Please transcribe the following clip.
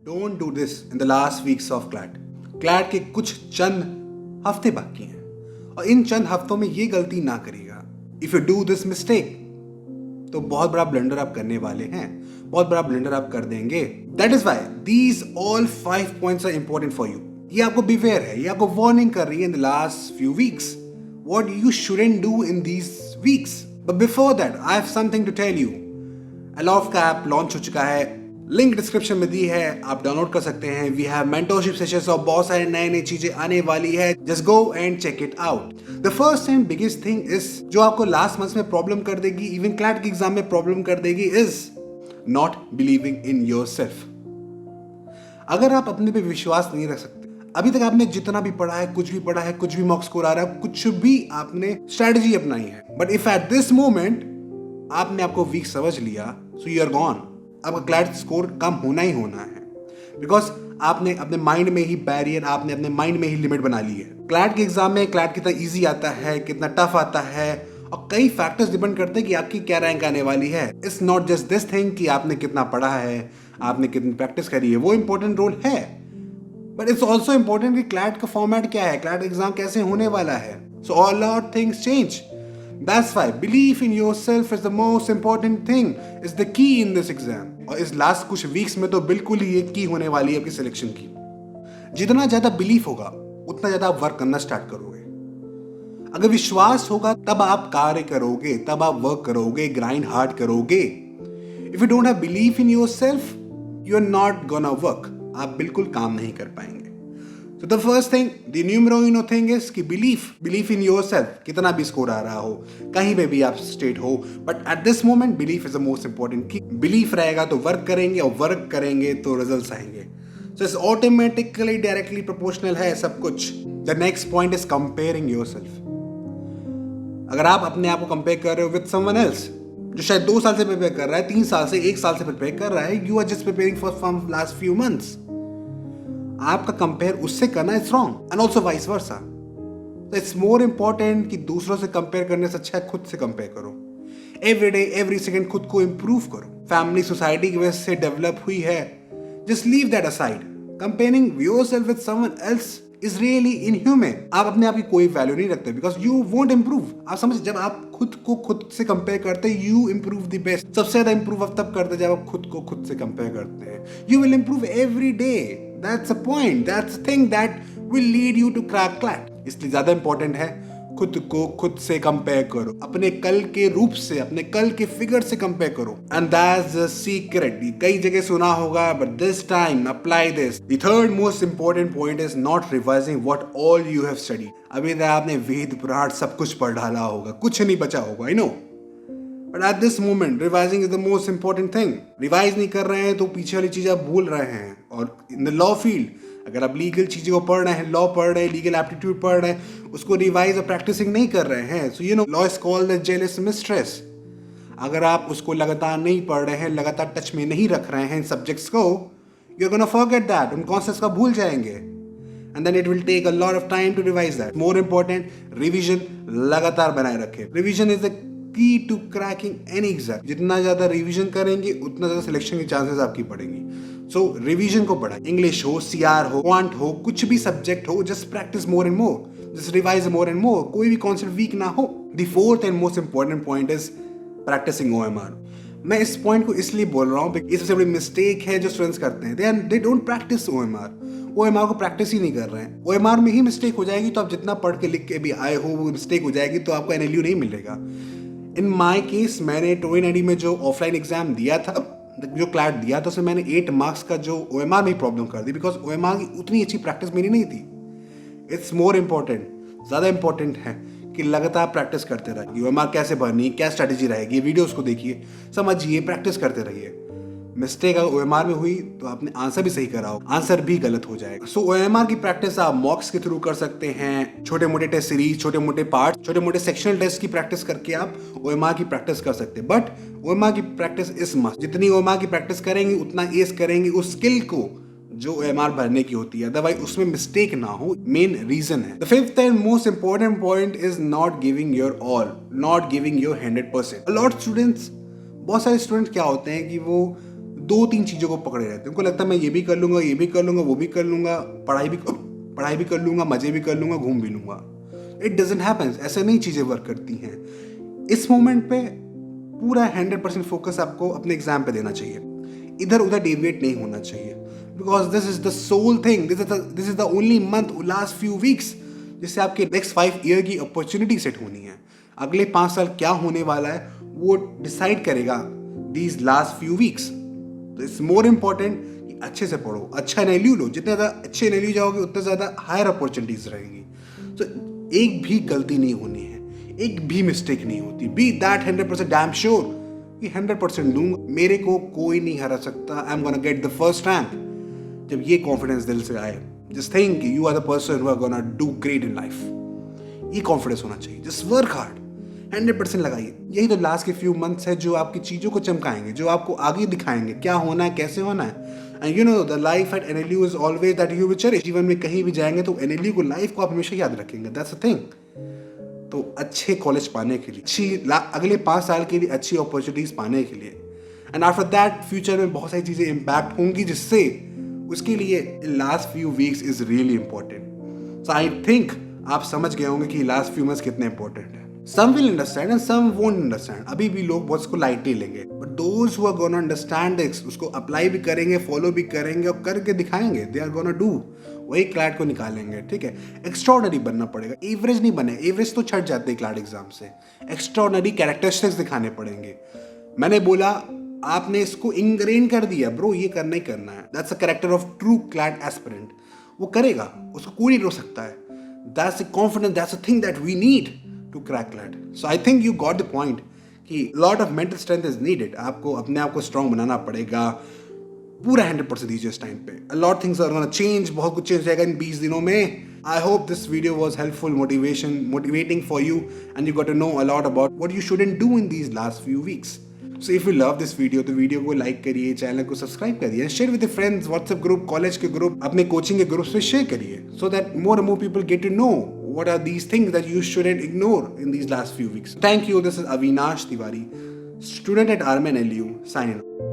Don't do this in the last weeks of CLAT. CLAT के कुछ चंद हफ्ते बाकी हैं और इन चंद हफ्तों में ये गलती ना करिएगा। If you do this mistake तो बहुत बड़ा ब्लंडर आप करने वाले हैं, बहुत बड़ा ब्लंडर आप कर देंगे। That is why these all 5 points are important for you. ये आपको बिवेयर है, ये आपको वार्निंग कर रही है in the last few weeks what you shouldn't do in these weeks. But before that I have something to tell you. अलोफ का ऐप लॉन्च हो चुका है, लिंक डिस्क्रिप्शन में दी है, आप डाउनलोड कर सकते हैं। वी हैव मेंटरशिप सेशंस और बहुत सारे नए चीजें आने वाली है। Just go and check it out. The first and biggest thing is जो आपको लास्ट मंथ में प्रॉब्लम कर देगी, इवन क्लैट के एग्जाम में प्रॉब्लम कर देगी, is not believing in yourself. अगर आप अपने पे विश्वास नहीं रख सकते, अभी तक आपने जितना भी पढ़ा है, कुछ भी पढ़ा है, कुछ भी मॉक स्कोर आ रहा है, कुछ भी आपने स्ट्रेटजी अपनाई है, but if at this moment आपने आपको वीक समझ लिया, सो यू आर गॉन। आपका क्लैट स्कोर कम होना ही होना है, बिकॉज आपने अपने माइंड में ही बैरियर, आपने अपने माइंड में ही लिमिट बना ली है। क्लैट के एग्जाम में क्लैट कितना इजी आता है, कितना टफ आता है, और कई फैक्टर्स डिपेंड करते हैं कि आपकी क्या रैंक आने वाली है। It's not just this thing कि आपने कितना पढ़ा है, आपने कितनी प्रैक्टिस करी है, वो इंपॉर्टेंट रोल है, बट इट्स ऑल्सो इंपॉर्टेंट कि क्लैट का फॉर्मेट क्या है, क्लैट एग्जाम कैसे होने वाला है। So all our things change. That's why belief in yourself is the most important thing, is the key in this exam. और इस लास्ट कुछ वीक्स में तो बिल्कुल ही एक की होने वाली है आपकी सिलेक्शन की। जितना ज्यादा बिलीफ होगा उतना ज्यादा आप वर्क करना स्टार्ट करोगे। अगर विश्वास होगा तब आप कार्य करोगे, तब आप वर्क करोगे, ग्राइंड हार्ड करोगे। If you don't have belief in yourself, you are not gonna work. आप बिल्कुल काम नहीं कर पाएंगे। So the first thing, the numero uno thing is कि belief in yourself, कितना भी स्कोर आ रहा हो, कहीं पे भी आप स्टेट हो, but at this moment belief is the most important key. Belief रहेगा तो वर्क करेंगे और वर्क करेंगे तो रिजल्ट्स आएंगे। So it's automatically directly proportional है सब कुछ। The next point is comparing yourself. अगर आप अपने आप को कंपेयर कर रहे हो with someone else, जो शायद 2 साल से प्रिपेयर कर रहा है, 3 साल से, 1 साल से प्रिपेयर कर रहा है, you are just preparing for from last few months. आपका कंपेयर उससे करना it's wrong, and also vice versa. तो इट्स मोर इम्पोर्टेंट कि दूसरों से कंपेयर करने से अच्छा है खुद से कंपेयर करो। एवरी डे एवरी सेकेंड खुद को इम्प्रूव करो। फैमिली सोसाइटी की वजह से डेवलप हुई है, just leave that aside. Comparing yourself with someone else is really inhuman. आप अपने आप की कोई वैल्यू नहीं रखते, बिकॉज यू वोंट इम्प्रूव। आप समझ, जब आप खुद को खुद से कंपेयर करते हैं, यू इम्प्रूव द बेस्ट। सबसे ज्यादा इम्प्रूव आप तब करते हैं जब आप खुद को खुद से कंपेयर करते हैं। You will improve every day. That's a point. That's a thing that will lead you to crack CLAT. इसलिए ज्यादा इंपॉर्टेंट है खुद को खुद से कंपेयर करो, अपने कल के रूप से, अपने कल के फिगर से कंपेयर करो। And that's the secret. कई जगह सुना होगा, but this time apply this. The third most important point is not revising what all you have studied. अभी तक आपने वेद पुराण सब कुछ पढ़ डाला होगा, कुछ नहीं बचा होगा, I know, but at this moment revising is the most important thing. Revise नहीं कर रहे हैं तो पीछे वाली चीज आप भूल रहे हैं। और इन द लॉ फील्ड, अगर आप लीगल चीजों को पढ़ रहे हैं, लॉ पढ़ रहे हैं, लीगल एप्टीट्यूड पढ़ रहे हैं, उसको रिवाइज और प्रैक्टिसिंग नहीं कर रहे हैं, so you know law is called the jealous mistress. अगर आप उसको लगातार नहीं पढ़ रहे हैं, लगातार टच में नहीं रख रहे हैं इन सब्जेक्ट्स को, you are gonna forget that. उन कॉन्सेप्ट्स का भूल जाएंगे, and then it will take a lot of time to revise that. More important, revision लगातार बनाए रखें। Revision is the key to cracking any exam. जितना ज्यादा रिवीजन करेंगे उतना ज्यादा सिलेक्शन की चांसेस आपकी बढ़ेंगी। सो रिवीजन को बढ़ाएं। इंग्लिश हो, सीआर हो, क्वांट हो, कुछ भी सब्जेक्ट हो, just practice more and more, just revise more and more. कोई भी कॉन्सेप्ट वीक ना हो। The fourth and most important point is practising OMR. मैं इस पॉइंट को इसलिए बोल रहा हूँ, ये सबसे बड़ी मिस्टेक है जो स्टूडेंट्स करते हैं। दे डोंट प्रैक्टिस ओएमआर को प्रैक्टिस ही नहीं कर रहे हैं। ओएमआर में ही मिस्टेक हो जाएगी तो आप जितना पढ़ के लिख के भी आए हो, वो मिस्टेक हो जाएगी तो आपको एनएलयू नहीं मिलेगा। इन माई केस, मैंने 2019 में जो ऑफलाइन एग्जाम दिया था, जो क्लैट दिया था, उसमें मैंने 8 मार्क्स का जो ओएमआर में प्रॉब्लम कर दी, बिकॉज ओएमआर की उतनी अच्छी प्रैक्टिस मेरी नहीं थी। इट्स मोर इम्पोर्टेंट, ज़्यादा इंपॉर्टेंट है कि लगातार प्रैक्टिस करते रहिए। ओएमआर कैसे भरनी, क्या स्ट्रैटेजी रहेगी, वीडियोस को देखिए, समझिए, प्रैक्टिस करते रहिए। मिस्टेक अगर ओएमआर में हुई तो आपने आंसर भी सही करा हो, आंसर भी गलत हो जाएगा। सो ओएमआर की प्रैक्टिस आप मॉक्स के थ्रू कर सकते हैं, छोटे मोटे टेस्ट सीरीज, छोटे मोटे पार्ट, छोटे मोटे सेक्शनल टेस्ट की प्रैक्टिस करके आप ओएमआर की प्रैक्टिस कर सकते हैं। बट ओएमआर की प्रैक्टिस इज मस्ट। जितनी ओएमआर की प्रैक्टिस करेंगे उतना एस करेंगे उस स्किल को जो ओएमआर भरने की होती है, अदरवाइज उसमें मिस्टेक ना हो, मेन रीजन है। The fifth and most important point is not giving your all, not giving your 100%। Lot students, बहुत सारे स्टूडेंट्स क्या होते हैं कि वो 2-3 चीज़ों को पकड़े रहते हैं। उनको लगता है मैं ये भी कर लूँगा, ये भी कर लूँगा, वो भी कर लूँगा, पढ़ाई भी कर लूँगा, मज़े भी कर लूँगा, घूम भी लूँगा। इट डजंट हैपन, ऐसे नहीं चीज़ें वर्क करती हैं। इस मोमेंट पे पूरा 100% फोकस आपको अपने एग्जाम पे देना चाहिए, इधर उधर डेविएट नहीं होना चाहिए, because this is the soul thing, this is the only month, last few weeks, जिससे आपके नेक्स्ट 5 ईयर की अपॉर्चुनिटी सेट होनी है। अगले 5 साल क्या होने वाला है वो डिसाइड करेगा दीज लास्ट फ्यू वीक्स। तो इट्स मोर इम्पॉर्टेंट कि अच्छे से पढ़ो, अच्छा एनएलयू लो, जितने ज़्यादा अच्छे एनएलयू जाओगे उतने ज़्यादा हायर अपॉर्चुनिटीज रहेंगी। तो एक भी गलती नहीं होनी है, एक भी मिस्टेक नहीं होती। बी दैट 100% डैम श्योर कि 100% दूंगा, मेरे को कोई नहीं हरा सकता, I am gonna get the first rank. जब ये कॉन्फिडेंस दिल से आए, just think you are the person who are gonna do great in life, ये कॉन्फिडेंस होना चाहिए। जस्ट वर्क हार्ड, 100% लगाइए। यही तो लास्ट के फ्यू मंथ्स है जो आपकी चीज़ों को चमकाएंगे, जो आपको आगे दिखाएंगे क्या होना है, कैसे होना है। And you know the life at NLU is always that you will cherish. जीवन में कहीं भी जाएंगे तो NLU को, लाइफ को आप हमेशा याद रखेंगे, दैट्स अ थिंग। तो अच्छे कॉलेज पाने के लिए, अगले 5 साल के लिए अच्छी अपॉर्चुनिटीज पाने के लिए, एंड आफ्टर दैट फ्यूचर में बहुत सारी चीज़ें इम्पैक्ट होंगी, जिससे उसके लिए last few weeks is really important. So I think आप समझ गए होंगे कि लास्ट फ्यू मंथ्स कितने इंपॉर्टेंट है। Some will understand and some won't understand. अभी भी लोग बहुत इसको लाइटली लेंगे, but those who are gonna understand this, उसको अप्लाई भी करेंगे, फॉलो भी करेंगे और करके दिखाएंगे, दे आर गोना डू, वही क्लैट को निकालेंगे। ठीक है, एक्स्ट्राऑर्डिनरी बनना पड़ेगा, एवरेज नहीं बने। एवरेज तो छट जाते हैं क्लैट एग्जाम से, एक्स्ट्राऑर्डिनरी कैरेक्टरिस्टिक्स दिखाने पड़ेंगे। मैंने बोला आपने इसको इंग्रेन कर दिया, ब्रो ये करना ही करना है, that's a character of true CLAT aspirant. वो करेगा, उसको कोई नहीं रोक सकता है। That's a confidence, that's a thing that we need to crack CLAT. So I think you got the point कि lot of mental strength is needed. आपको अपने आप को स्ट्रांग बनाना पड़ेगा, पूरा 100% दीजिए इस टाइम पे। A lot of things are gonna change, बहुत कुछ चेंज जाएगा इन 20 दिनों में। I hope this video was helpful, motivating for you, and you got to know a lot about what you shouldn't do in these last few weeks. So if you love this video, तो video को like करिए, channel को subscribe करिए, share with friends, WhatsApp group, college के group, अपने coaching के group में share करिए, so that more and more people get to know what are these things that you shouldn't ignore in these last few weeks. Thank you. This is Avinash Tiwari, student at RMN LU, signing off.